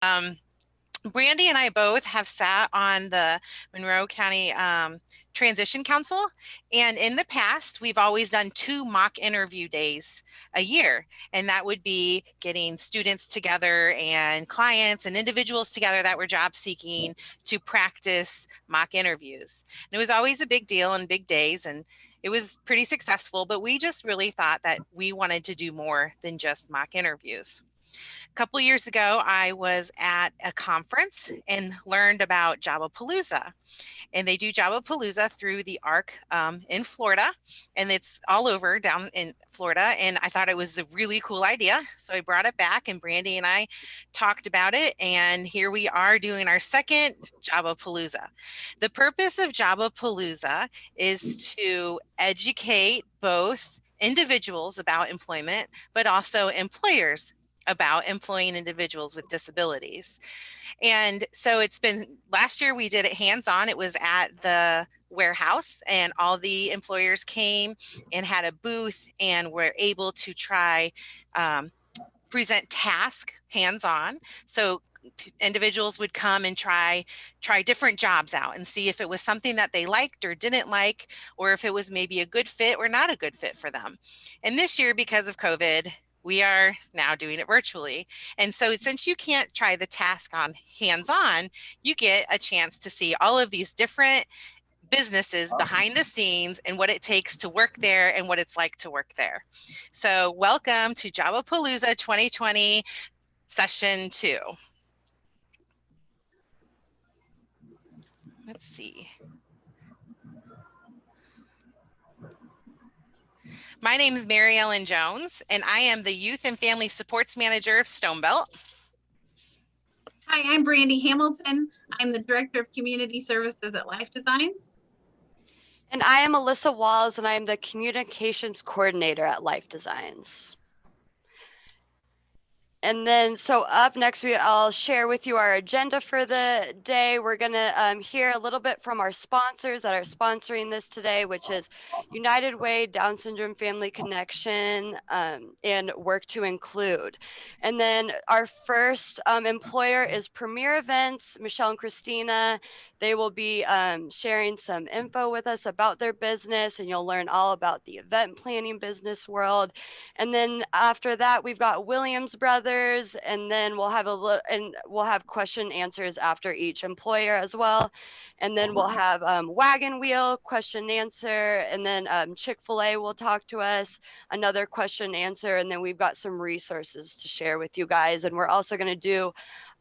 Brandy and I both have sat on the Monroe County Transition Council, and in the past, we've always done 2 mock interview days a year, and that would be getting students together and clients and individuals together that were job seeking to practice mock interviews. And it was always a big deal and big days, and it was pretty successful, but we just really thought that we wanted to do more than just mock interviews. A couple years ago, I was at a conference and learned about Job-A-Palooza. And they do Job-A-Palooza through the ARC in Florida, and it's all over down in Florida. And I thought it was a really cool idea, so I brought it back, and Brandy and I talked about it, and here we are doing our second Job-A-Palooza. The purpose of Job-A-Palooza is to educate both individuals about employment, but also employers about employing individuals with disabilities. And so it's been, last year we did it hands-on. It was at the warehouse, and all the employers came and had a booth and were able to try present task hands-on. So individuals would come and try different jobs out and see if it was something that they liked or didn't like, or if it was maybe a good fit or not a good fit for them. And this year, because of COVID, we are now doing it virtually. And so since you can't try the task on hands-on, you get a chance to see all of these different businesses behind the scenes and what it takes to work there and what it's like to work there. So welcome to Job-A-Palooza 2020 Session 2. Let's see. My name is Mary Ellen Jones, and I am the Youth and Family Supports Manager of Stonebelt. Hi, I'm Brandy Hamilton. I'm the Director of Community Services at Life Designs. And I am Alyssa Walls, and I am the Communications Coordinator at Life Designs. And then, so up next, I'll share with you our agenda for the day. We're going to hear a little bit from our sponsors that are sponsoring this today, which is United Way, Down Syndrome Family Connection, and Work to Include. And then our first employer is Premier Events, Michelle and Christina. They will be sharing some info with us about their business, and you'll learn all about the event planning business world. And then after that, we've got Williams Brothers, and then we'll have question and answers after each employer as well. And then we'll have Wagon Wheel, question and answer, and then Chick-fil-A will talk to us, another question and answer, and then we've got some resources to share with you guys. And we're also going to do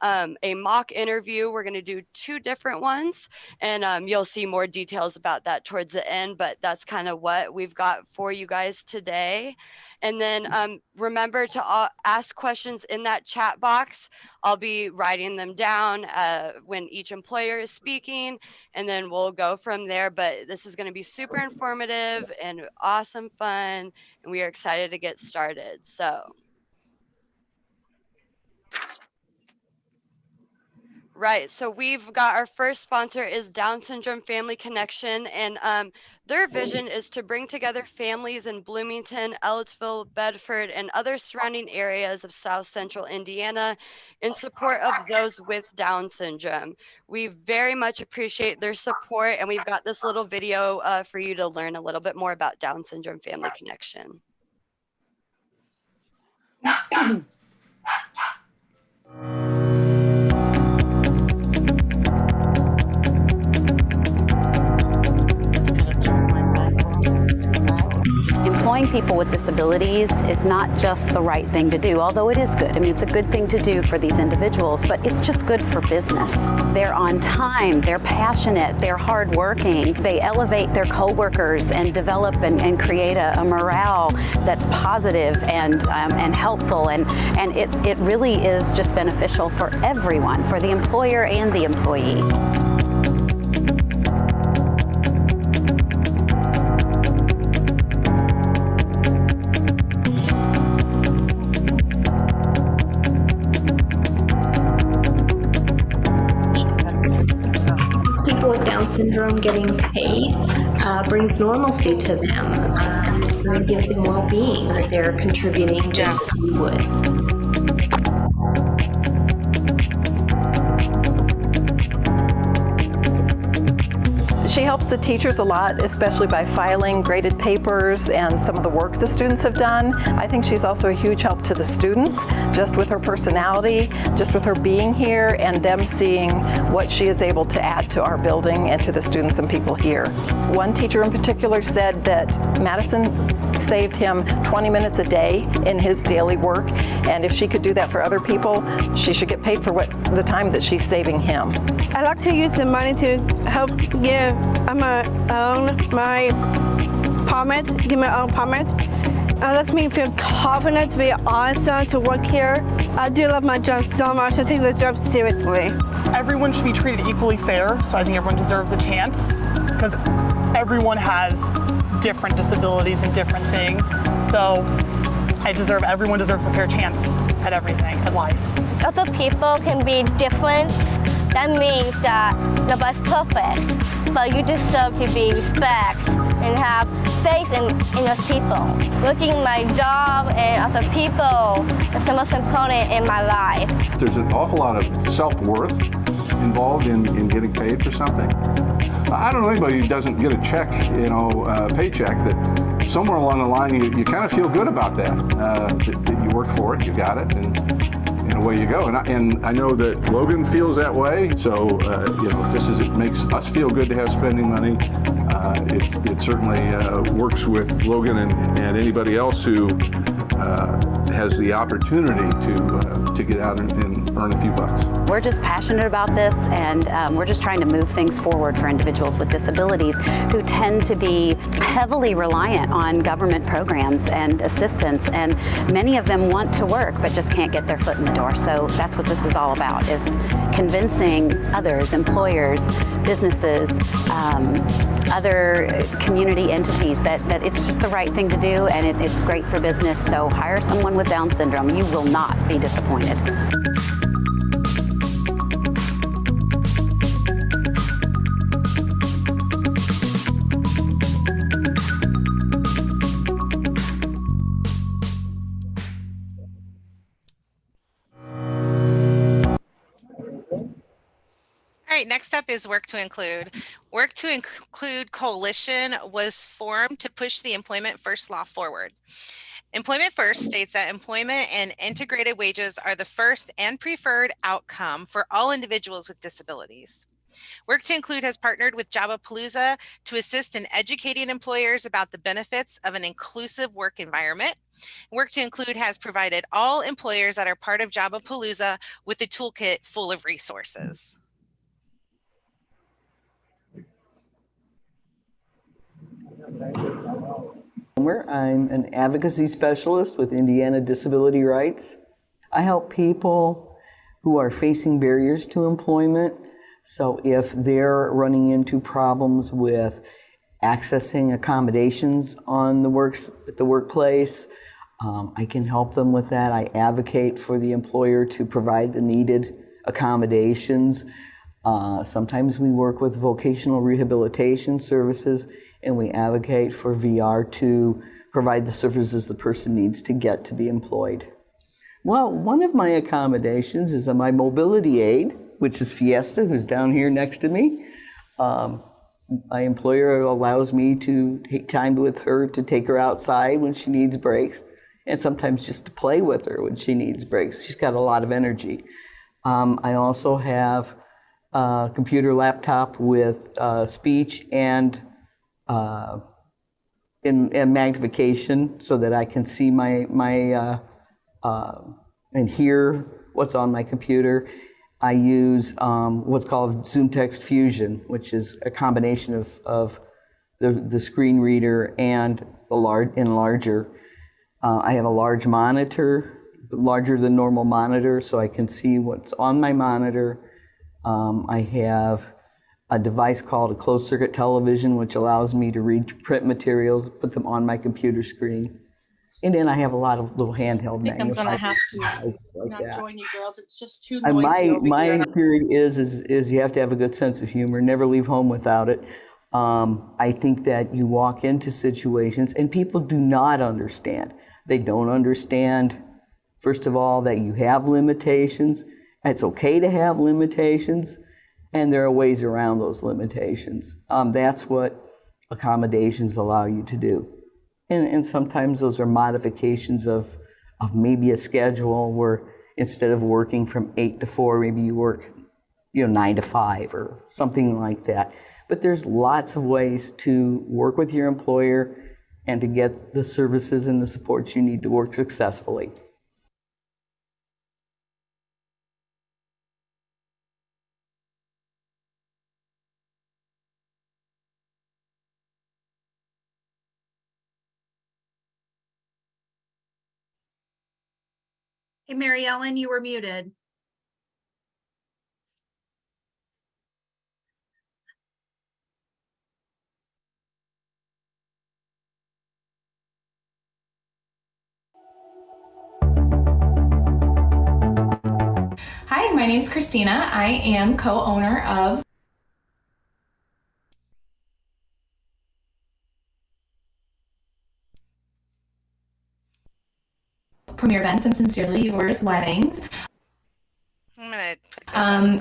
a mock interview. We're going to do 2 different ones, and you'll see more details about that towards the end, but that's kind of what we've got for you guys today. And then remember to ask questions in that chat box. I'll be writing them down when each employer is speaking, and then we'll go from there. But this is going to be super informative and awesome fun, and we are excited to get started. So. Right, so we've got our first sponsor is Down Syndrome Family Connection, and their vision is to bring together families in Bloomington, Ellettsville, Bedford, and other surrounding areas of South Central Indiana in support of those with Down syndrome. We very much appreciate their support, and we've got this little video for you to learn a little bit more about Down Syndrome Family Connection. Employing people with disabilities is not just the right thing to do, although it is good. I mean, it's a good thing to do for these individuals, but it's just good for business. They're on time, they're passionate, they're hardworking, they elevate their coworkers and develop and create a morale that's positive and helpful, and it really is just beneficial for everyone, for the employer and the employee. Syndrome getting paid brings normalcy to them, and gives them well-being that they're contributing just as we would. helps the teachers a lot, especially by filing graded papers and some of the work the students have done. I think she's also a huge help to the students, just with her personality, just with her being here, and them seeing what she is able to add to our building and to the students and people here. One teacher in particular said that Madison saved him 20 minutes a day in his daily work, and if she could do that for other people, she should get paid for the time that she's saving him. I like to use the money to help give my own permit. It lets me feel confident to be awesome to work here. I do love my job so much. I take the job seriously. Everyone should be treated equally fair, so I think everyone deserves a chance, because everyone has different disabilities and different things. So everyone deserves a fair chance at everything in life. Other people can be different. That means that nobody's perfect, but you deserve to be respected and have faith in other people. Working my job and other people is the most important in my life. There's an awful lot of self-worth involved in getting paid for something. I don't know anybody who doesn't get a check, a paycheck, that somewhere along the line you kind of feel good about that you worked for it, you got it, and away you go. And I know that Logan feels that way. So just as it makes us feel good to have spending money, it certainly works with Logan and anybody else who has the opportunity to get out and earn a few bucks. We're just passionate about this, and we're just trying to move things forward for individuals with disabilities who tend to be heavily reliant on government programs and assistance, and many of them want to work but just can't get their foot in the door. So that's what this is all about, is convincing others, employers, businesses, other community entities that it's just the right thing to do, and it's great for business. So hire someone with Down syndrome. You will not be disappointed. All right, next up is Work to Include. Work to Include Coalition was formed to push the Employment First law forward. Employment First states that employment and integrated wages are the first and preferred outcome for all individuals with disabilities. Work to Include has partnered with Job-A-Palooza to assist in educating employers about the benefits of an inclusive work environment. Work to Include has provided all employers that are part of Job-A-Palooza with a toolkit full of resources. I'm an advocacy specialist with Indiana Disability Rights. I help people who are facing barriers to employment. So if they're running into problems with accessing accommodations on the workplace, I can help them with that. I advocate for the employer to provide the needed accommodations. Sometimes we work with vocational rehabilitation services, and we advocate for VR to provide the services the person needs to get to be employed. Well, one of my accommodations is my mobility aid, which is Fiesta, who's down here next to me. My employer allows me to take time with her to take her outside when she needs breaks, and sometimes just to play with her when she needs breaks. She's got a lot of energy. I also have a computer laptop with speech and magnification, so that I can see and hear what's on my computer. I use what's called Zoom Text Fusion, which is a combination of the screen reader and the enlarger. I have a large monitor, larger than normal monitor, so I can see what's on my monitor. I have a device called a closed circuit television, which allows me to read print materials, put them on my computer screen. And then I have a lot of little handheld I think I'm going to have to not join you girls. It's just too noisy over my here. theory is you have to have a good sense of humor. Never leave home without it. I think that you walk into situations and people do not understand. They don't understand, first of all, that you have limitations. It's okay to have limitations. And there are ways around those limitations. That's what accommodations allow you to do. And sometimes those are modifications of maybe a schedule where instead of working from 8 to 4, maybe you work 9 to 5 or something like that. But there's lots of ways to work with your employer and to get the services and the supports you need to work successfully. Hey, Mary Ellen, you were muted. Hi, my name's Christina. I am co-owner of Premier Events and Sincerely Yours Weddings. I'm going to put this on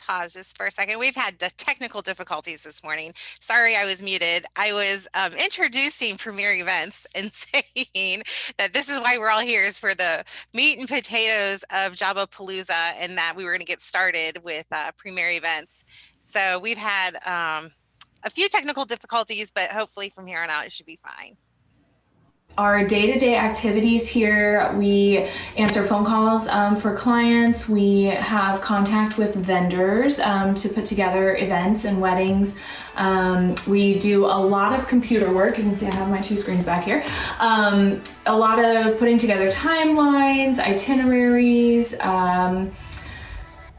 pause just for a second. We've had technical difficulties this morning. Sorry, I was muted. I was introducing Premier Events and saying that this is why we're all here, is for the meat and potatoes of Job-A-Palooza, and that we were going to get started with Premier Events. So we've had a few technical difficulties, but hopefully from here on out, it should be fine. Our day-to-day activities here, we answer phone calls for clients. We have contact with vendors to put together events and weddings. We do a lot of computer work. You can see I have my 2 screens back here. A lot of putting together timelines, itineraries, and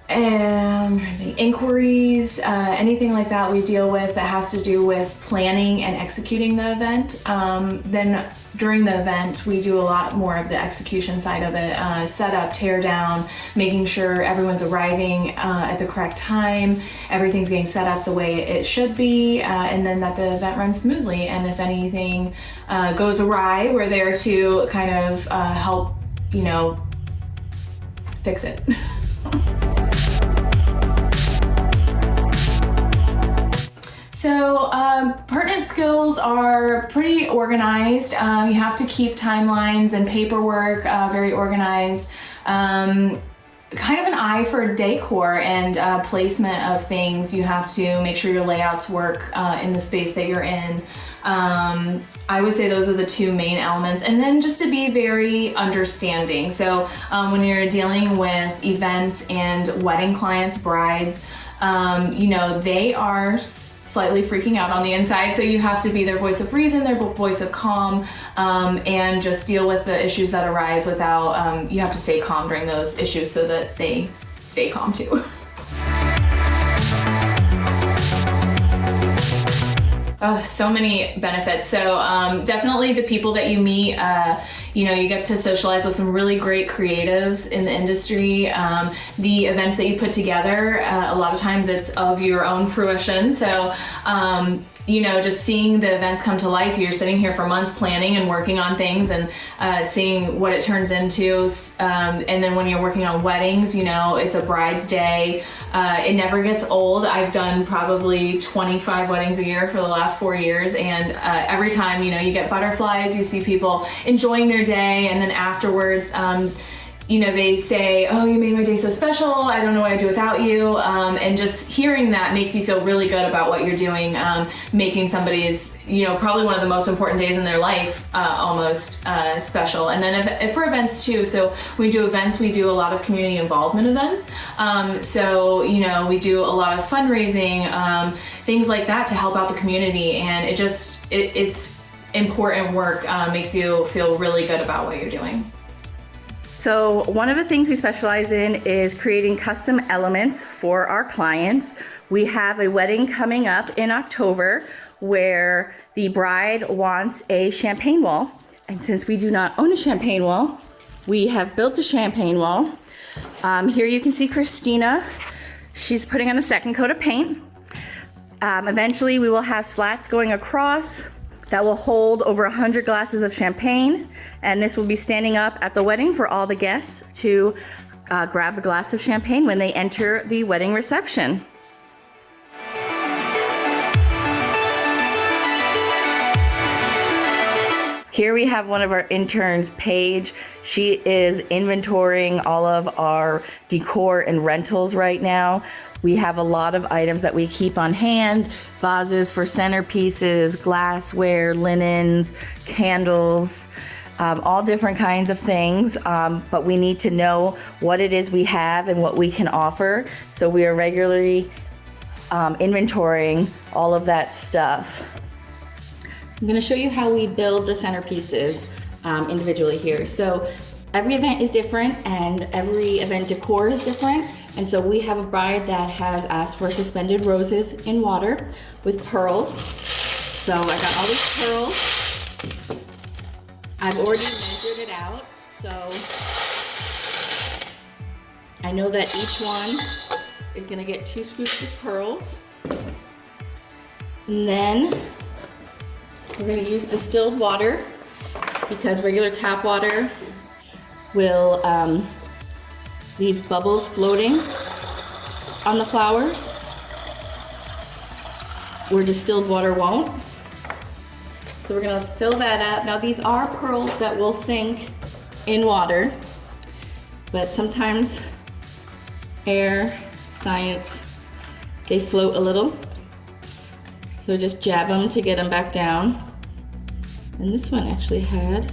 I'm trying to think, inquiries, anything like that we deal with that has to do with planning and executing the event. Then during the event, we do a lot more of the execution side of it, set up, tear down, making sure everyone's arriving at the correct time, everything's getting set up the way it should be, and then that the event runs smoothly. And if anything goes awry, we're there to kind of help, fix it. So pertinent skills are pretty organized. You have to keep timelines and paperwork very organized. Kind of an eye for decor and placement of things. You have to make sure your layouts work in the space that you're in. I would say those are the 2 main elements. And then just to be very understanding. So when you're dealing with events and wedding clients, brides, they are slightly freaking out on the inside, so you have to be their voice of reason, their voice of calm, and just deal with the issues that arise without, you have to stay calm during those issues so that they stay calm too. Oh, so many benefits. So definitely the people that you meet, you get to socialize with some really great creatives in the industry. The events that you put together, a lot of times it's of your own fruition. So, just seeing the events come to life, you're sitting here for months planning and working on things and seeing what it turns into. And then when you're working on weddings, it's a bride's day. It never gets old. I've done probably 25 weddings a year for the last 4 years. And every time, you get butterflies, you see people enjoying their day. And then afterwards, they say, oh, you made my day so special. I don't know what I'd do without you. And just hearing that makes you feel really good about what you're doing, making somebody's, probably one of the most important days in their life, almost special. And then if for events too, so we do events, we do a lot of community involvement events. We do a lot of fundraising, things like that to help out the community. And it's important work, makes you feel really good about what you're doing. So one of the things we specialize in is creating custom elements for our clients. We have a wedding coming up in October where the bride wants a champagne wall. And since we do not own a champagne wall, we have built a champagne wall. Here you can see Christina. She's putting on a 2nd coat of paint. Eventually we will have slats going across that will hold over 100 glasses of champagne, and this will be standing up at the wedding for all the guests to grab a glass of champagne when they enter the wedding reception. Here we have one of our interns, Paige. She is inventorying all of our decor and rentals right now. We have a lot of items that we keep on hand, vases for centerpieces, glassware, linens, candles, all different kinds of things. But we need to know what it is we have and what we can offer. So we are regularly inventorying all of that stuff. I'm going to show you how we build the centerpieces individually here. So every event is different and every event decor is different. And so we have a bride that has asked for suspended roses in water with pearls. So I got all these pearls. I've already measured it out. So I know that each one is going to get 2 scoops of pearls. And then we're going to use distilled water because regular tap water will leave bubbles floating on the flowers, where distilled water won't. So we're going to fill that up. Now these are pearls that will sink in water, but sometimes air, science, they float a little. So just jab them to get them back down. And this one actually had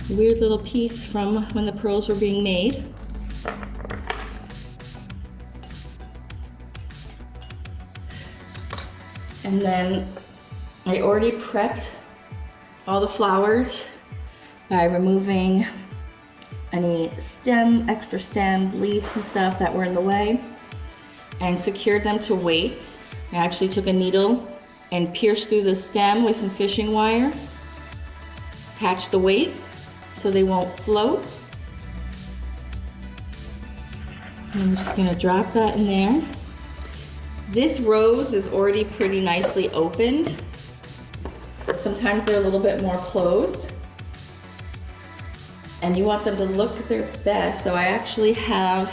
a weird little piece from when the pearls were being made. And then I already prepped all the flowers by removing any extra stems, leaves and stuff that were in the way, and secured them to weights. I actually took a needle and pierced through the stem with some fishing wire, attached the weight so they won't float. And I'm just gonna drop that in there. This rose is already pretty nicely opened. Sometimes they're a little bit more closed, and you want them to look their best. So I actually have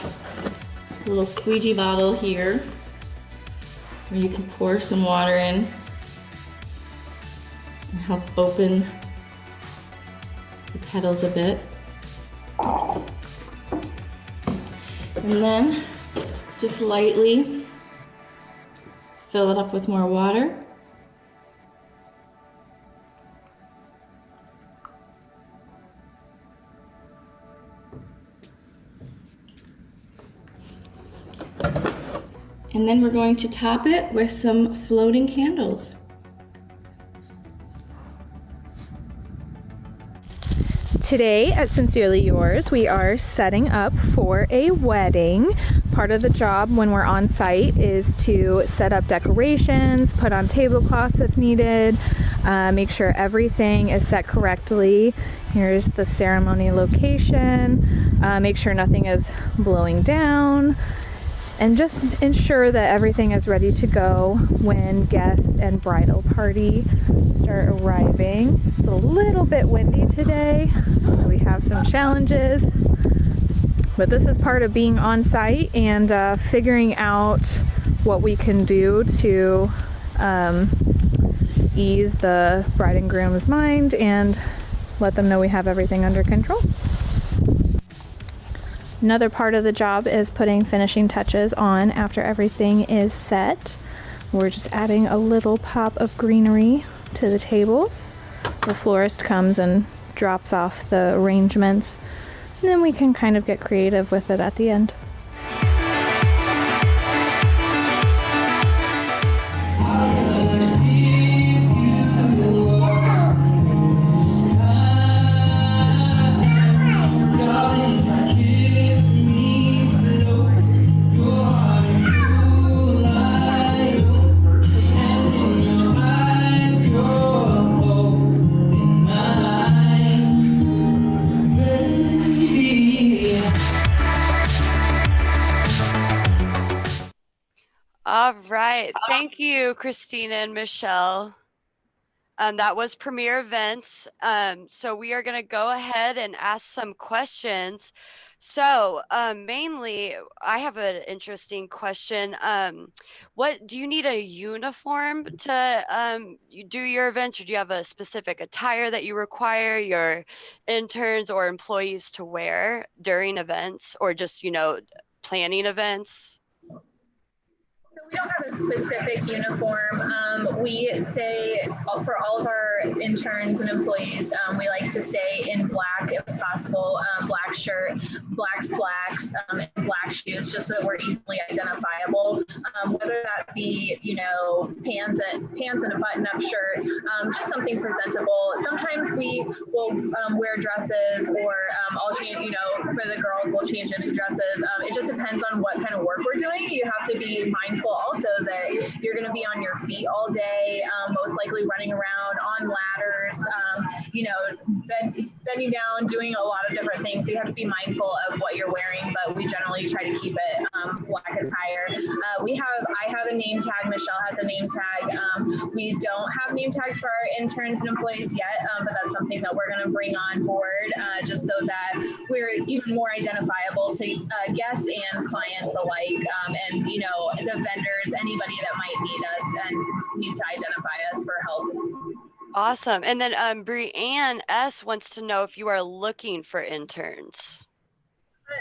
a little squeegee bottle here where you can pour some water in and help open the petals a bit. And then just lightly fill it up with more water. And then we're going to top it with some floating candles. Today at Sincerely Yours, we are setting up for a wedding. Part of the job when we're on site is to set up decorations, put on tablecloths if needed, make sure everything is set correctly. Here's the ceremony location, make sure nothing is blowing down, and just ensure that everything is ready to go when guests and bridal party start arriving. It's a little bit windy today, so we have some challenges, but this is part of being on site and figuring out what we can do to ease the bride and groom's mind and let them know we have everything under control. Another part of the job is putting finishing touches on after everything is set. We're just adding a little pop of greenery to the tables. The florist comes and drops off the arrangements, and then we can kind of get creative with it at the end. All right. Thank you, Christina and Michelle. That was Premier Events. So we are going to go ahead and ask some questions. So mainly, I have an interesting question. What do you need a uniform to you do your events, or do you have a specific attire that you require your interns or employees to wear during events, or just, planning events? So we don't have a specific uniform. We say for all of our interns and employees, we like to stay in black if possible, black shirt, black slacks, and black shoes, just so that we're easily identifiable. Whether that be, pants and a button-up shirt, just something presentable. Sometimes we will wear dresses or alternate, for the girls, we'll change into dresses. It just depends on what kind of work we're doing. You have to be mindful also that you're going to be on your feet all day, most likely running around on ladders, bending down, doing a lot of different things. So you have to be mindful of what you're wearing, but we generally try to keep it black attire. I have a name tag. Michelle has a name tag. We don't have name tags for our interns and employees yet, but that's something that we're going to bring on board, just so that we're even more identifiable to guests and clients alike, and the vendors, anybody that might need us and need to identify us for help. Awesome. And then Brianne S wants to know if you are looking for interns.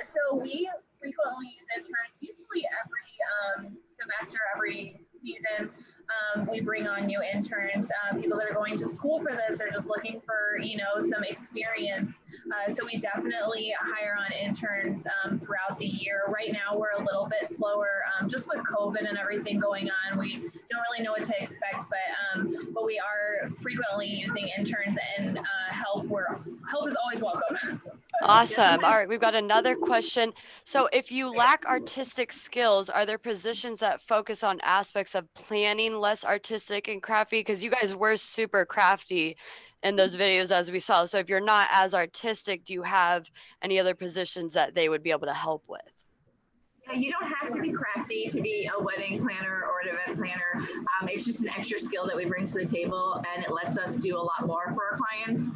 So we frequently use interns, usually every semester, every season. We bring on new interns, people that are going to school for this or just looking for, some experience. So we definitely hire on interns throughout the year. Right now, we're a little bit slower, just with COVID and everything going on. We don't really know what to expect, but we are frequently using interns, and help is always welcome. Awesome. All right, we've got another question. So if you lack artistic skills, are there positions that focus on aspects of planning, less artistic and crafty? Because you guys were super crafty in those videos, as we saw. So if you're not as artistic, do you have any other positions that they would be able to help with? You don't have to be crafty to be a wedding planner or an event planner. It's just an extra skill that we bring to the table, and it lets us do a lot more for our clients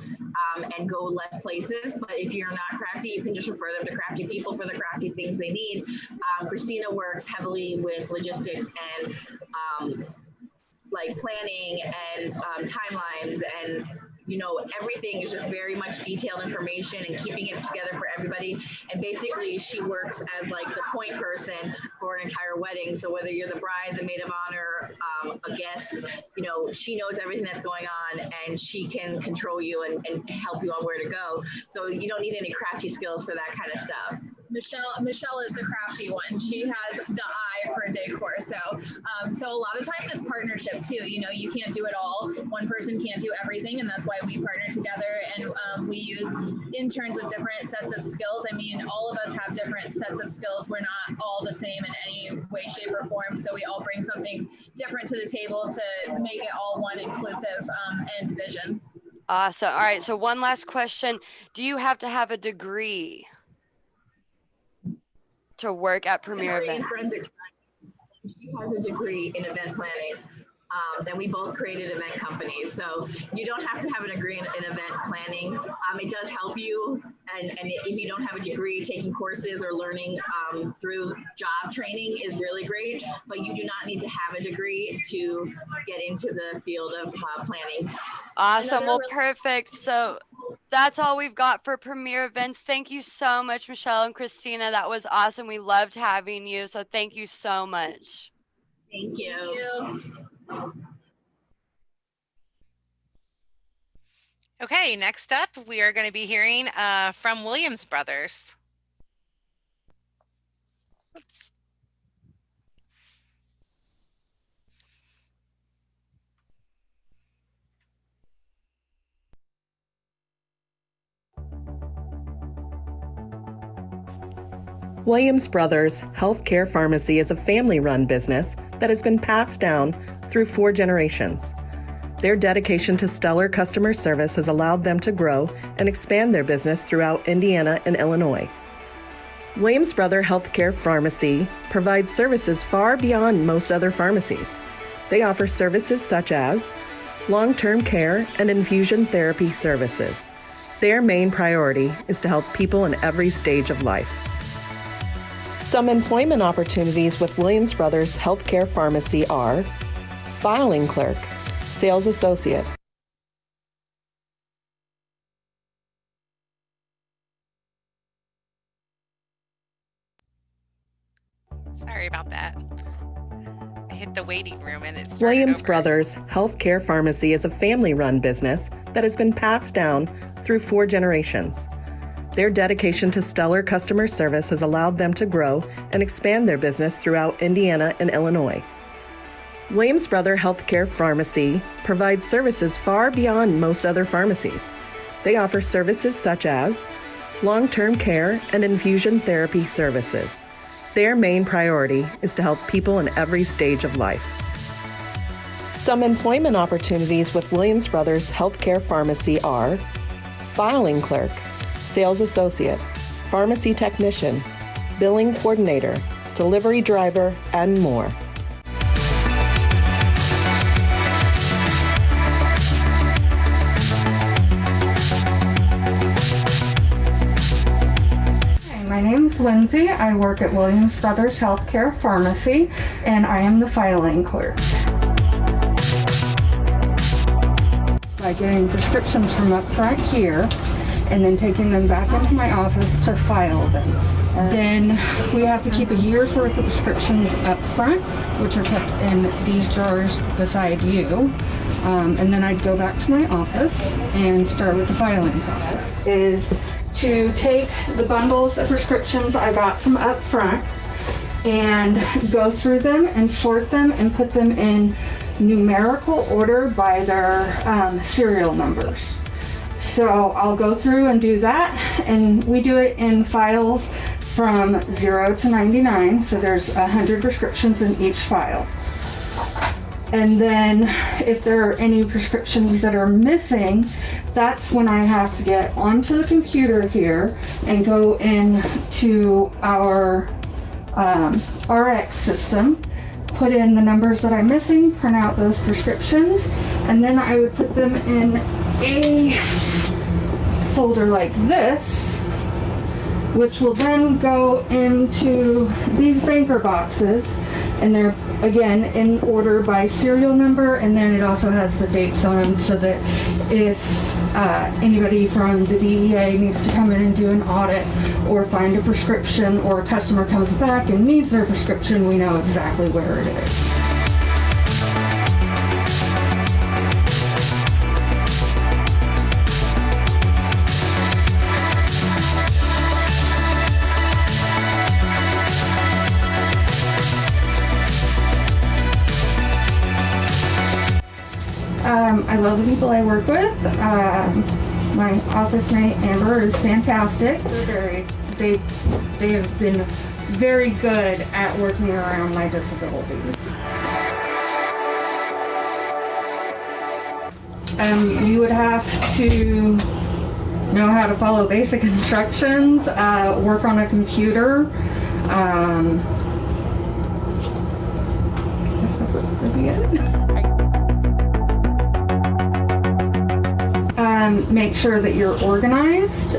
and go less places. But if you're not crafty, you can just refer them to crafty people for the crafty things they need. Christina works heavily with logistics and like planning and timelines, and everything is just very much detailed information and keeping it together for everybody. And basically she works as like the point person for an entire wedding. So whether you're the bride, the maid of honor, a guest, she knows everything that's going on, and she can control you and help you on where to go. So you don't need any crafty skills for that kind of stuff. Michelle is the crafty one. She has the eye for decor. So a lot of times it's partnership too. You can't do it all. One person can't do everything, and that's why we partner together, and we use interns with different sets of skills. I mean, all of us have different sets of skills. We're not all the same in any way, shape, or form. So we all bring something different to the table to make it all one inclusive and vision. Awesome. All right. So one last question. Do you have to have a degree to work at Premier Events? She has a degree in event planning. Then we both created event companies. So you don't have to have a degree in event planning. It does help you. And if you don't have a degree, taking courses or learning through job training is really great. But you do not need to have a degree to get into the field of planning. Awesome. Well, perfect. So that's all we've got for Premier Events. Thank you so much, Michelle and Christina. That was awesome. We loved having you. So thank you so much. Thank you. Thank you. Okay, next up, we are going to be hearing from Williams Brothers. Oops. Williams Brothers Healthcare Pharmacy is a family-run business that has been passed down through 4 generations. Their dedication to stellar customer service has allowed them to grow and expand their business throughout Indiana and Illinois. Williams Brothers Healthcare Pharmacy provides services far beyond most other pharmacies. They offer services such as long-term care and infusion therapy services, Their main priority is to help people in every stage of life. Some employment opportunities with Williams Brothers Healthcare Pharmacy are filing clerk, sales associate, Sorry about that. I hit the waiting room and it started Williams over. Brothers Healthcare Pharmacy is a family-run business that has been passed down through 4 generations. Their dedication to stellar customer service has allowed them to grow and expand their business throughout Indiana and Illinois. Williams Brothers Healthcare Pharmacy provides services far beyond most other pharmacies. They offer services such as long-term care and infusion therapy services. Their main priority is to help people in every stage of life. Some employment opportunities with Williams Brothers Healthcare Pharmacy are filing clerk, sales associate, pharmacy technician, billing coordinator, delivery driver, and more. My name's Lindsay. I work at Williams Brothers Healthcare Pharmacy, and I am the filing clerk. By getting prescriptions from up front here, and then taking them back into my office to file them. Then we have to keep a year's worth of prescriptions up front, which are kept in these drawers beside you. And then I'd go back to my office and start with the filing process. It is to take the bundles of prescriptions I got from up front and go through them and sort them and put them in numerical order by their serial numbers. So I'll go through and do that, and we do it in files from 0 to 99, so there's 100 prescriptions in each file. And then if there are any prescriptions that are missing, that's when I have to get onto the computer here and go into our RX system, put in the numbers that I'm missing, print out those prescriptions, and then I would put them in a folder like this, which will then go into these banker boxes, and they're again in order by serial number, and then it also has the dates on them so that if anybody from the DEA needs to come in and do an audit or find a prescription, or a customer comes back and needs their prescription, we know exactly where it is. I love the people I work with. My office mate Amber is fantastic. They have been very good at working around my disabilities. You would have to know how to follow basic instructions, work on a computer. Make sure that you're organized.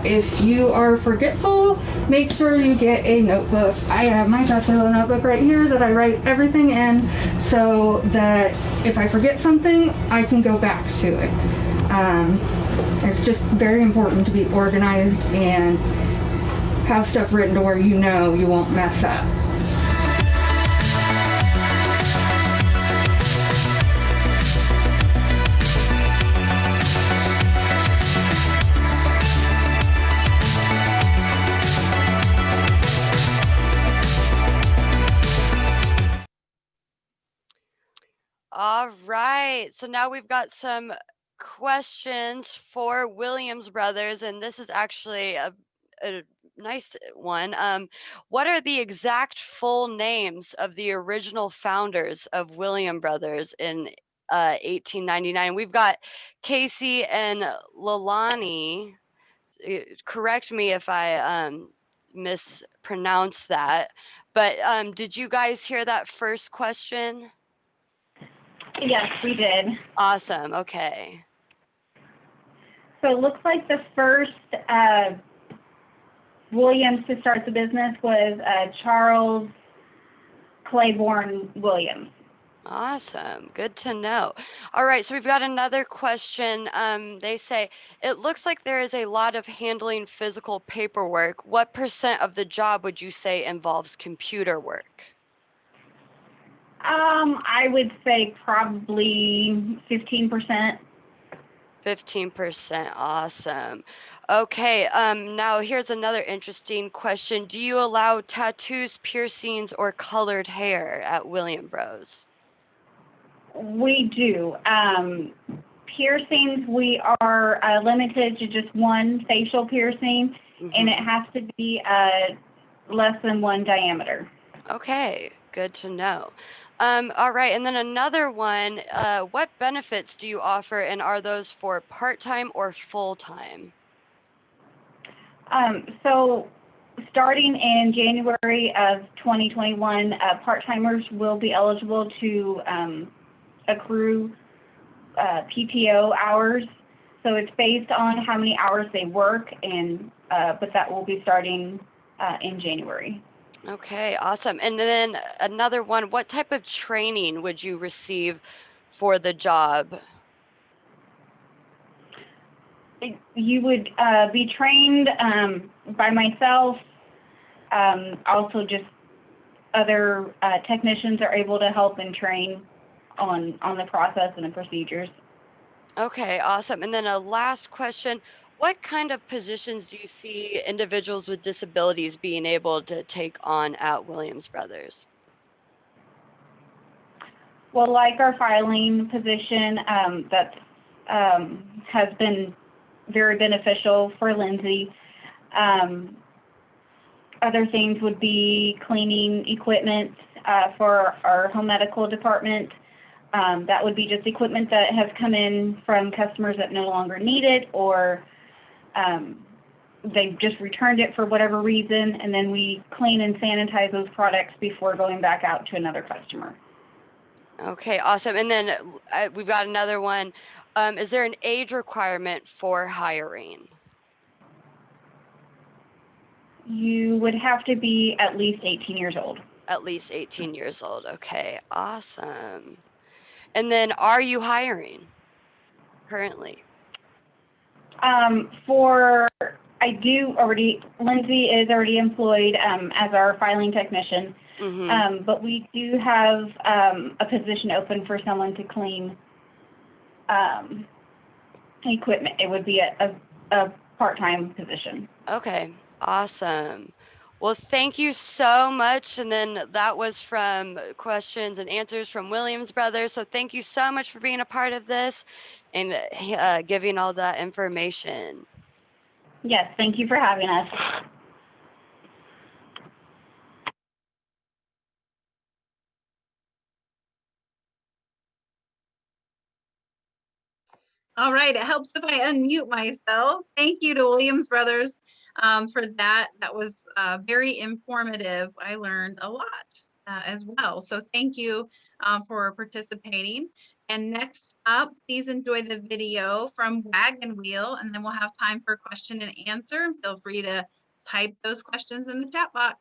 If you are forgetful, make sure you get a notebook. I have my little notebook right here that I write everything in so that if I forget something, I can go back to it. It's just very important to be organized and have stuff written to where you know you won't mess up. All right, so now we've got some questions for Williams Brothers, and this is actually a nice one. What are the exact full names of the original founders of Williams Brothers in 1899? We've got Casey and Lalani. Correct me if I mispronounce that, but did you guys hear that first question? Yes, we did. Awesome. Okay. So it looks like the first Williams to start the business was Charles Claiborne Williams. Awesome. Good to know. All right, so we've got another question. They say, it looks like there is a lot of handling physical paperwork. What % of the job would you say involves computer work? I would say probably 15%. 15%. Awesome. Okay, now here's another interesting question. Do you allow tattoos, piercings, or colored hair at William Bros? We do. Piercings, we are limited to just one facial piercing, and it has to be less than 1 diameter. Okay, good to know. All right, and then another one, what benefits do you offer, and are those for part-time or full-time? So starting in January of 2021, part-timers will be eligible to accrue PTO hours. So it's based on how many hours they work, and but that will be starting in January. Okay, awesome. And then another one, what type of training would you receive for the job? You would be trained by myself. Also, just other technicians are able to help and train on the process and the procedures. Okay, awesome. And then a last question, what kind of positions do you see individuals with disabilities being able to take on at Williams Brothers? Well, like our filing position, that has been very beneficial for Lindsay. Other things would be cleaning equipment for our home medical department. That would be just equipment that has come in from customers that no longer need it, or they've just returned it for whatever reason, and then we clean and sanitize those products before going back out to another customer. Okay, awesome. And then we've got another one. Is there an age requirement for hiring? You would have to be at least 18 years old. At least 18 years old. Okay, awesome. And then are you hiring currently? Lindsay is already employed as our filing technician, but we do have a position open for someone to clean equipment. It would be a part-time position. Okay, awesome. Well, thank you so much. And then that was from questions and answers from Williams Brothers. So thank you so much for being a part of this and giving all that information. Yes, thank you for having us. All right, it helps if I unmute myself. Thank you to Williams Brothers for that. That was very informative. I learned a lot as well. So thank you for participating. And next up, please enjoy the video from Wagon Wheel, and then we'll have time for question and answer. Feel free to type those questions in the chat box.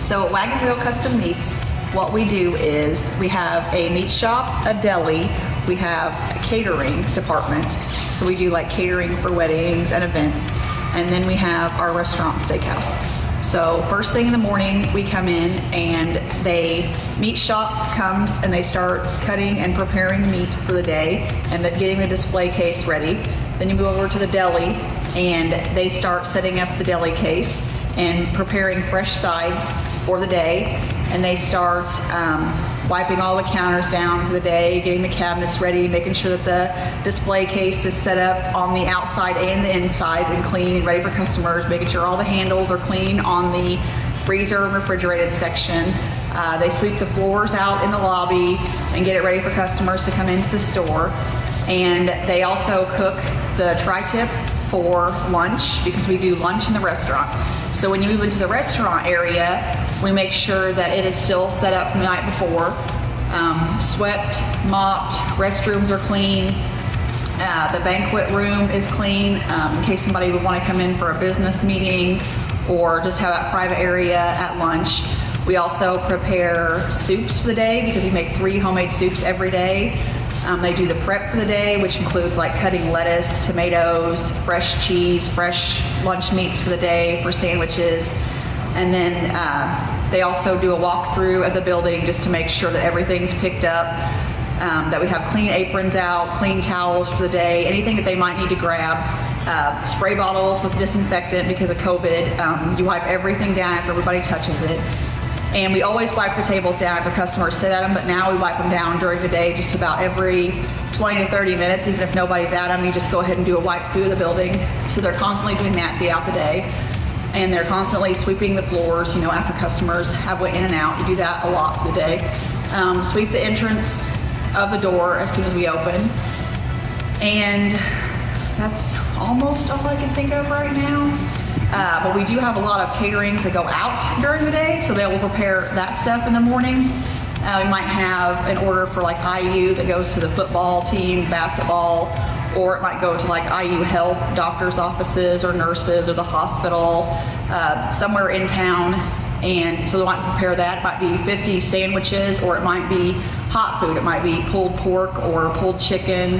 So at Wagon Wheel Custom Meats, what we do is we have a meat shop, a deli, we have a catering department. So we do like catering for weddings and events. And then we have our restaurant steakhouse. So first thing in the morning, we come in and meat shop comes and they start cutting and preparing meat for the day and getting the display case ready. Then you move over to the deli and they start setting up the deli case and preparing fresh sides for the day. And they start wiping all the counters down for the day, getting the cabinets ready, making sure that the display case is set up on the outside and the inside and clean and ready for customers, making sure all the handles are clean on the freezer and refrigerated section. They sweep the floors out in the lobby and get it ready for customers to come into the store. And they also cook the tri-tip for lunch because we do lunch in the restaurant. So when you move into the restaurant area, we make sure that it is still set up from the night before, swept, mopped, restrooms are clean, the banquet room is clean in case somebody would want to come in for a business meeting or just have that private area at lunch. We also prepare soups for the day because we make 3 homemade soups every day. They do the prep for the day, which includes like cutting lettuce, tomatoes, fresh cheese, fresh lunch meats for the day for sandwiches. And then they also do a walkthrough of the building just to make sure that everything's picked up, that we have clean aprons out, clean towels for the day, anything that they might need to grab. Spray bottles with disinfectant because of COVID. You wipe everything down after everybody touches it. And we always wipe the tables down after customers sit at them, but now we wipe them down during the day just about every 20 to 30 minutes. Even if nobody's at them, you just go ahead and do a wipe through the building. So they're constantly doing that throughout the day. And they're constantly sweeping the floors, after customers have went in and out. You do that a lot through the day. Sweep the entrance of the door as soon as we open. And that's almost all I can think of right now. But we do have a lot of caterings that go out during the day, so they will prepare that stuff in the morning. We might have an order for like IU that goes to the football team, basketball, or it might go to like IU Health, doctor's offices or nurses or the hospital somewhere in town. And so they might prepare that. It might be 50 sandwiches, or it might be hot food. It might be pulled pork or pulled chicken.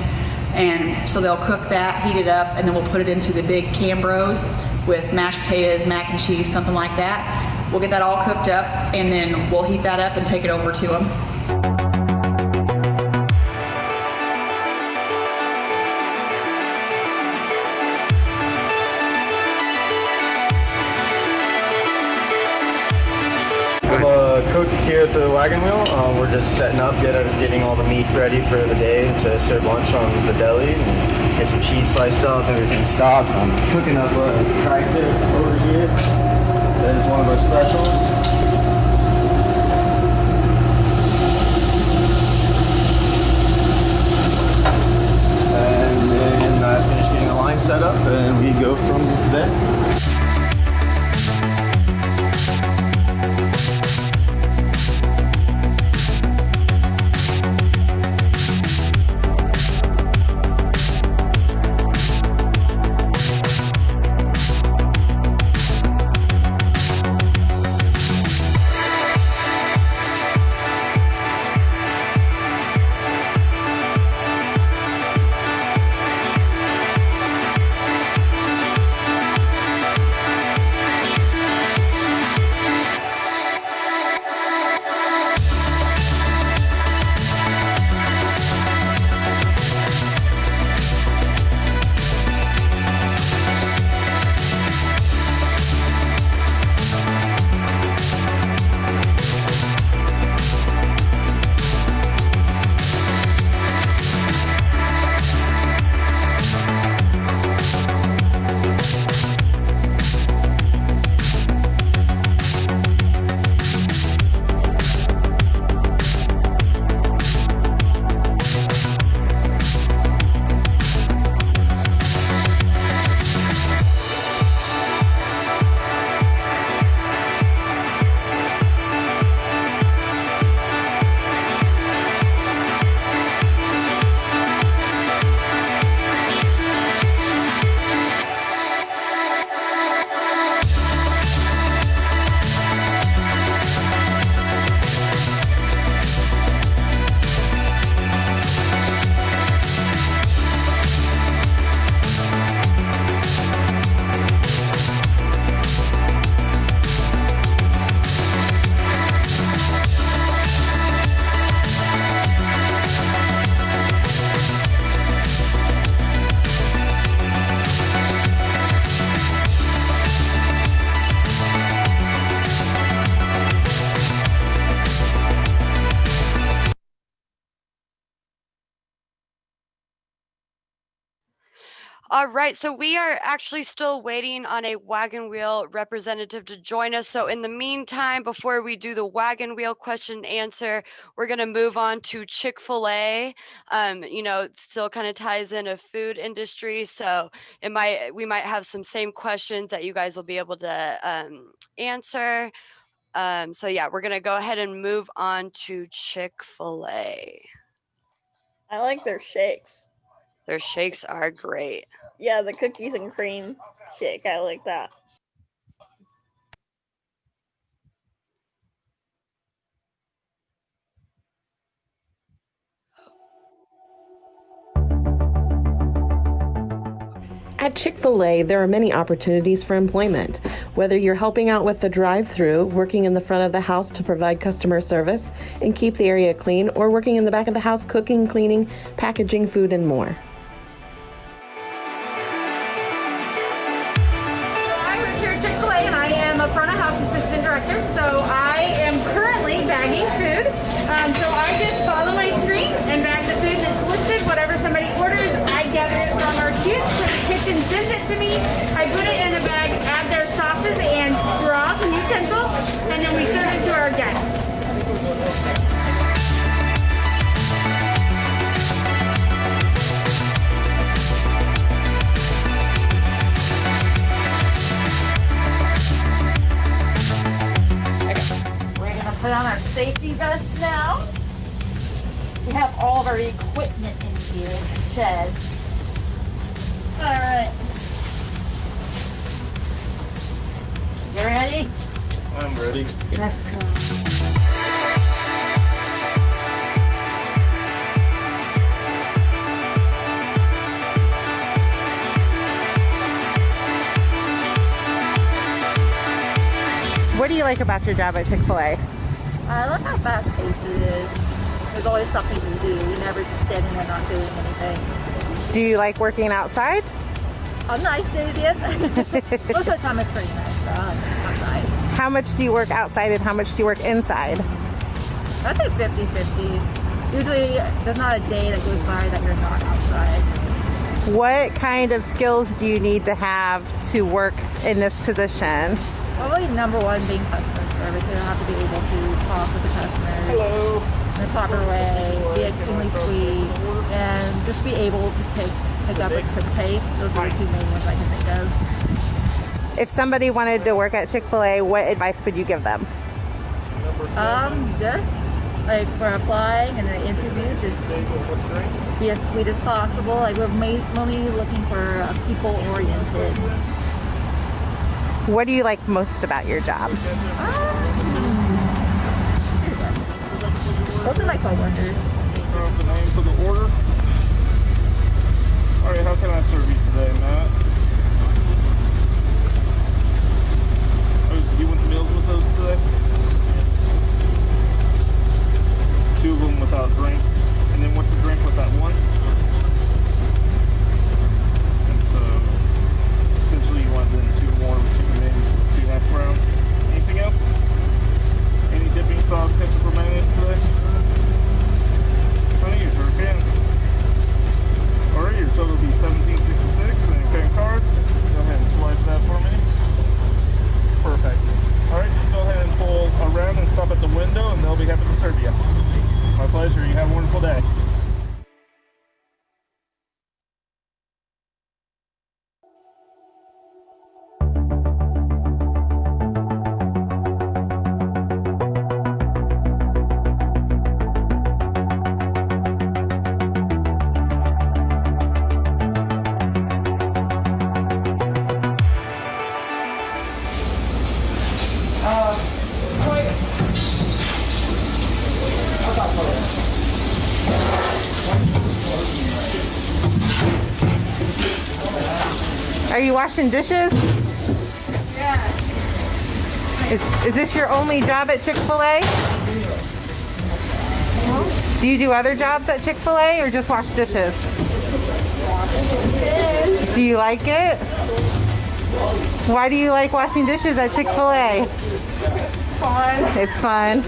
And so they'll cook that, heat it up, and then we'll put it into the big Cambros with mashed potatoes, mac and cheese, something like that. We'll get that all cooked up, and then we'll heat that up and take it over to them. I'm a cook here at the Wagon Wheel. We're just setting up, getting all the meat ready for the day to serve lunch on the deli. And get some cheese sliced up, everything stocked. I'm cooking up a tri-tip over here. That is one of our specials. And then I finish getting the line set up and we go from there. All right, so we are actually still waiting on a wagon wheel representative to join us. So in the meantime, before we do the wagon wheel question and answer, we're gonna move on to Chick-fil-A. You know, it still kind of ties in a food industry, so we might have some same questions that you guys will be able to answer. So yeah, we're gonna go ahead and move on to Chick-fil-A. I like their shakes. Their shakes are great. Yeah, the cookies and cream shake. I like that. At Chick-fil-A, there are many opportunities for employment. Whether you're helping out with the drive-thru, working in the front of the house to provide customer service and keep the area clean, or working in the back of the house cooking, cleaning, packaging food, and more. I work here at Chick-fil-A and I am a front of house assistant director. So I am currently bagging food. So I just follow my screen and bag the food that's listed. Whatever somebody orders, I gather it from our chutes. The kitchen sends it to me. I put it in a bag, add their sauces and straws and utensils, and then we serve it to our guests. Put on our safety vests now. We have all of our equipment in here in the shed. All right. You ready? I'm ready. Let's go. What do you like about your job at Chick-fil-A? I love how fast paced it is. There's always something to do. You're never just standing there not doing anything. Do you like working outside? On nice days, yes. Most of the time it's pretty nice outside. How much do you work outside and how much do you work inside? I'd say 50-50. Usually there's not a day that goes by that you're not outside. What kind of skills do you need to have to work in this position? Probably number one being customer service. You have to be able to talk with the customers in a proper way, be extremely sweet, and just be able to pick up a quick pace. Those are the two main ones I can think of. If somebody wanted to work at Chick-fil-A, what advice would you give them? Just like for applying and an interview, just be as sweet as possible. Like we're mainly looking for people-oriented. What do you like most about your job? Those are my coworkers. The name for the order. All right, how can I serve you today, Matt? You want the meals with those today? 2 of them without drink, and then what's the drink with that one? And so, essentially, you want then 2 more chicken wings with 2 hash browns. Anything else? Any dipping sauce, ketchup, or mayonnaise today? Honey, you sure can. All right, your total will be $17.66, and your paying card. Go ahead and swipe that for me. Perfect. All right, just go ahead and pull around and stop at the window, and they'll be happy to serve you. My pleasure. You have a wonderful day. Are you washing dishes? Yeah. Is this your only job at Chick-fil-A? Do you do other jobs at Chick-fil-A or just wash dishes? Do you like it? Why do you like washing dishes at Chick-fil-A? Fun. It's fun.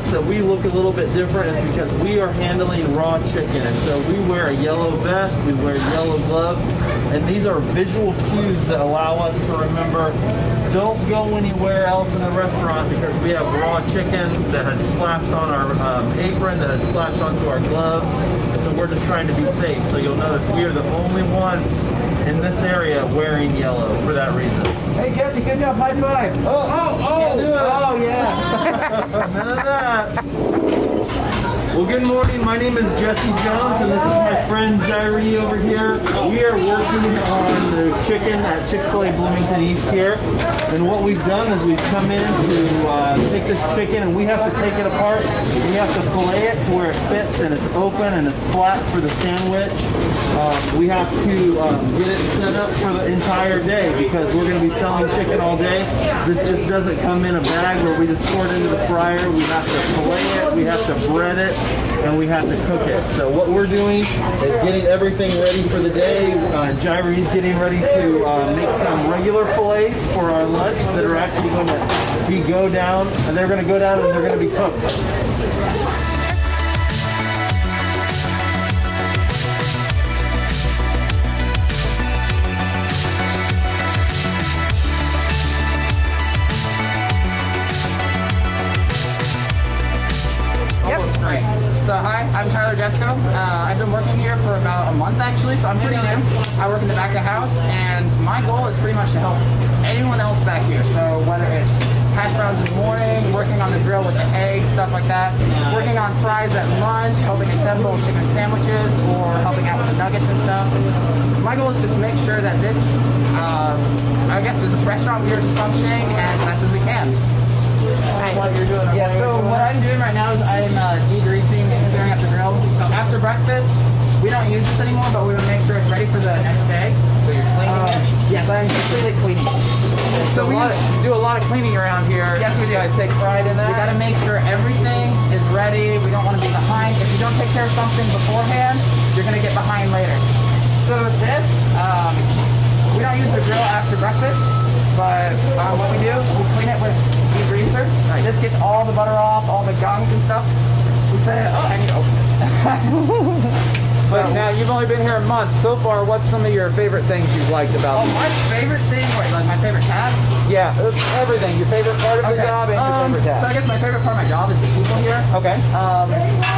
notice that we look a little bit different is because we are handling raw chicken. And so we wear a yellow vest, we wear yellow gloves, and these are visual cues that allow us to remember, don't go anywhere else in the restaurant because we have raw chicken that had splashed on our apron, that had splashed onto our gloves. And so we're just trying to be safe. So you'll notice we are the only ones in this area wearing yellow for that reason. Hey Jesse, good job, high five. Can't do it. Oh yeah. None of that. Well, good morning. My name is Jesse Jones, and this is my friend Jairi over here. We are working on the chicken at Chick-fil-A Bloomington East here. And what we've done is we've come in to take this chicken, and we have to take it apart. We have to fillet it to where it fits, and it's open, and it's flat for the sandwich. We have to get it set up for the entire day because we're going to be selling chicken all day. This just doesn't come in a bag where we just pour it into the fryer. We have to fillet it, we have to bread it, and we have to cook it. So what we're doing is getting everything ready for the day. Jairi's getting ready to make some regular fillets for our lunch that are actually going to go down, and they're going to go down and they're going to be cooked. So hi, I'm Tyler Jesco. I've been working here for about a month actually, so I'm pretty new. I work in the back of the house, and my goal is pretty much to help anyone else back here. So whether it's hash browns in the morning, working on the grill with the eggs, stuff like that, working on fries at lunch, helping assemble chicken sandwiches, or helping out with the nuggets and stuff. My goal is just to make sure that this, I guess, the restaurant here is functioning as best as we can. So what I'm doing right now is I'm degreasing and clearing up the grill. So after breakfast, we don't use this anymore, but we want to make sure it's ready for the next day. So you're cleaning it? Yes, I'm completely cleaning. So we do a lot of cleaning around here. Yes, we do. You guys take pride in that? We got to make sure everything is ready. We don't want to be behind. If you don't take care of something beforehand, you're going to get behind later. So this, we don't use the grill after breakfast, but what we do, we clean it with degreaser. Right. This gets all the butter off, all the gunk and stuff. We say, oh, I need to open this. But now you've only been here a month. So far, what's some of your favorite things you've liked about it? My favorite thing, like my favorite task? Yeah, everything. Your favorite part of the job and your favorite task. So I guess my favorite part of my job is the people here. Okay.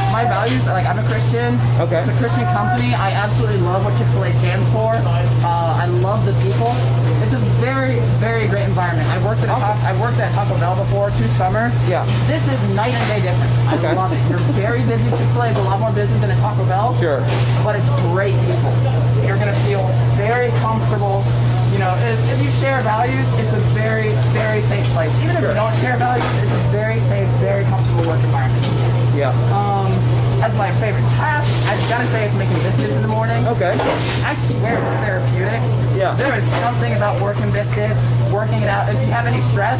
My values, like I'm a Christian. Okay. It's a Christian company. I absolutely love what Chick-fil-A stands for. I love the people. It's a very, very great environment. I worked at Taco Bell before, 2 summers. Yeah. This is night and day difference. I love it. You're very busy. Chick-fil-A is a lot more busy than a Taco Bell. Sure. But it's great people. You're gonna feel very comfortable. You know, if you share values, it's a very, very safe place. Even if you don't share values, it's a very safe, very comfortable work environment. Yeah. As my favorite task, I just gotta say it's making biscuits in the morning. Okay. I swear it's therapeutic. Yeah. There is something about working biscuits, working it out. If you have any stress,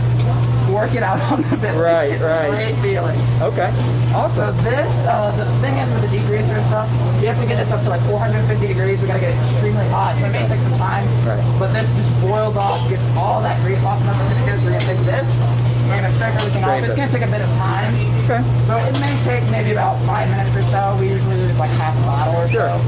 work it out on the biscuit. Right, it's right. a great feeling. Okay. Awesome. So this, the thing is with the degreaser and stuff, you have to get this up to like 450 degrees. We gotta get it extremely hot, so it may take some time. Right. But this just boils off, gets all that grease off, and then we're gonna take this. We're gonna scrape everything off. It's gonna take a bit of time. Okay. So it may take maybe about 5 minutes or so. We usually use like half a bottle or so.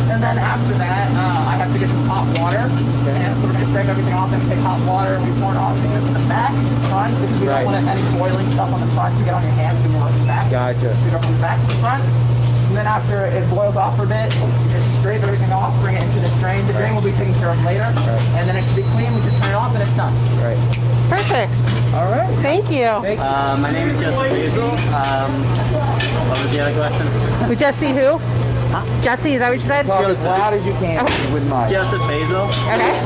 And then after that, I have to get some hot water. Okay. And so we're gonna scrape everything off and take hot water. We pour it on in the back, front, because we don't want any boiling stuff on the front to get on your hands when you're working back. Gotcha. So you go from the back to the front. And then after it boils off for a bit, you just scrape everything off, bring it into this drain. The drain will be taken care of later. And then it should be clean. We just turn it off and it's done. Right. Perfect. All right. Thank you. My name is Jesse Basil. What was the other question? With Jesse who? Huh? Jesse, is that what you said? Talk as loud as you can, if you wouldn't mind. Joseph Basil. Okay.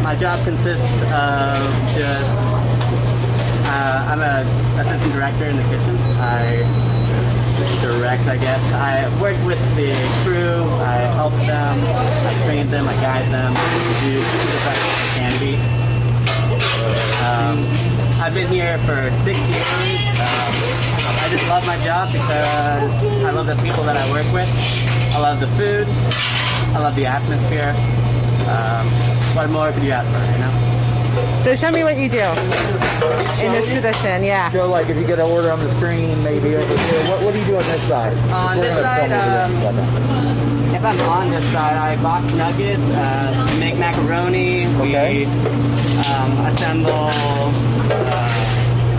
My job consists of just, I'm an assistant director in the kitchen. I direct, I guess. I work with the crew, I help them, I train them, I guide them to do the best they can be. I've been here for 6 years. I just love my job because I love the people that I work with. I love the food. I love the atmosphere. What more could you ask for, you know? So show me what you do in this position. Yeah. So like if you get an order on the screen, maybe over here, what do you do on this side? On this side, if I'm on this side, I box nuggets, make macaroni, we assemble.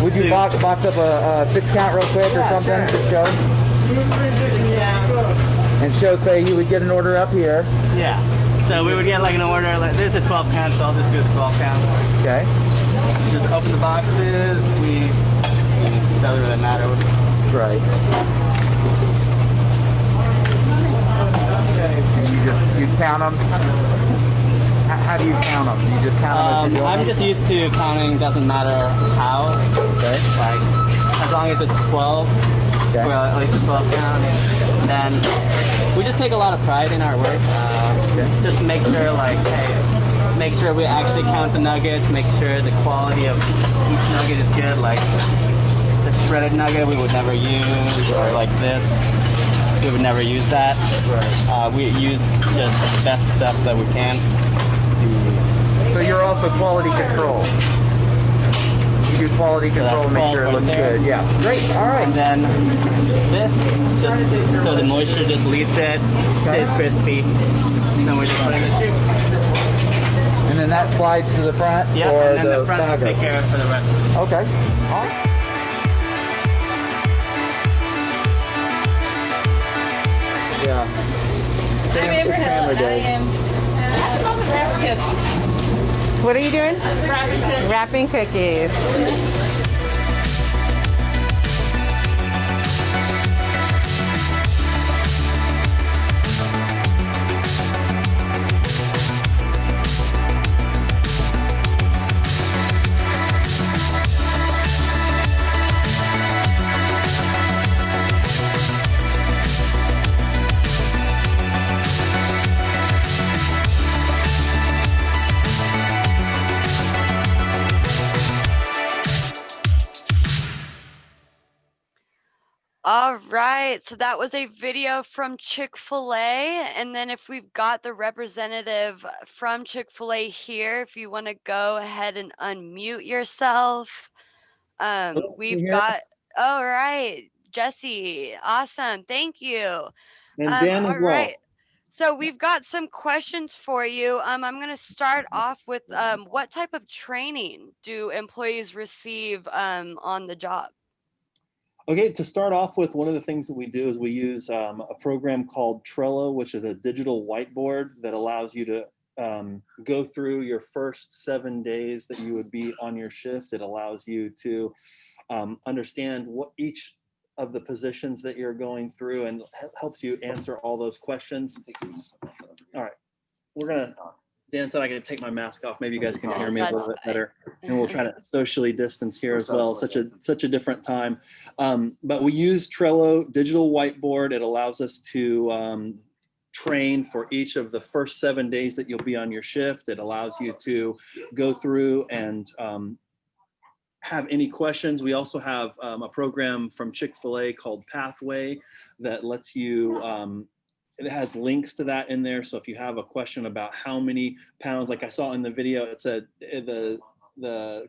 Would you box up a 6-count real quick or something to show? And show, say you would get an order up here. Yeah. So we would get like an order, like there's a 12 count, so I'll just do the 12 count. Okay. Just open the boxes, it doesn't really matter. Right. And you count them? How do you count them? You just count them? I'm just used to counting, doesn't matter how. Okay. Like, as long as it's 12, okay. Or at least a 12 count. And then we just take a lot of pride in our work. Just make sure, like, hey, make sure we actually count the nuggets, make sure the quality of each nugget is good. Like, the shredded nugget we would never use, or like this, we would never use that. We use just the best stuff that we can. So you're also quality control. You do quality control and make sure it looks good. Yeah. Great. All right. And then this, just so the moisture just leaves it, stays crispy. Then we just put it in the chute. And then that slides to the front? Yeah, or and then the front will take care of it for the rest. Okay. All right. Yeah. I'm Amber Hill. I am wrapping cookies. What are you doing? Wrapping cookies. Wrapping cookies. All right, so that was a video from Chick-fil-A, and then if we've got the representative from Chick-fil-A here, if you want to go ahead and unmute yourself. We've got, all right, Jesse, awesome, thank you. And Dan as all well. right, so we've got some questions for you. I'm going to start off with what type of training do employees receive on the job? Okay, to start off with, one of the things that we do is we use a program called Trello, which is a digital whiteboard that allows you to go through your first 7 days that you would be on your shift. It allows you to understand what each of the positions that you're going through and helps you answer all those questions. All right, we're gonna, Dan said I could take my mask off. Maybe you guys can hear me a little bit better. And we'll try to socially distance here as well. Such a different time. But we use Trello digital whiteboard. It allows us to train for each of the first 7 days that you'll be on your shift. It allows you to go through and have any questions. We also have a program from Chick-fil-A called Pathway that lets you it has links to that in there. So if you have a question about how many pounds, like I saw in the video, it said the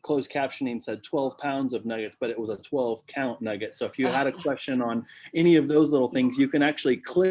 closed captioning said 12 pounds of nuggets, but it was a 12 count nugget. So if you had a question on any of those little things, you can actually click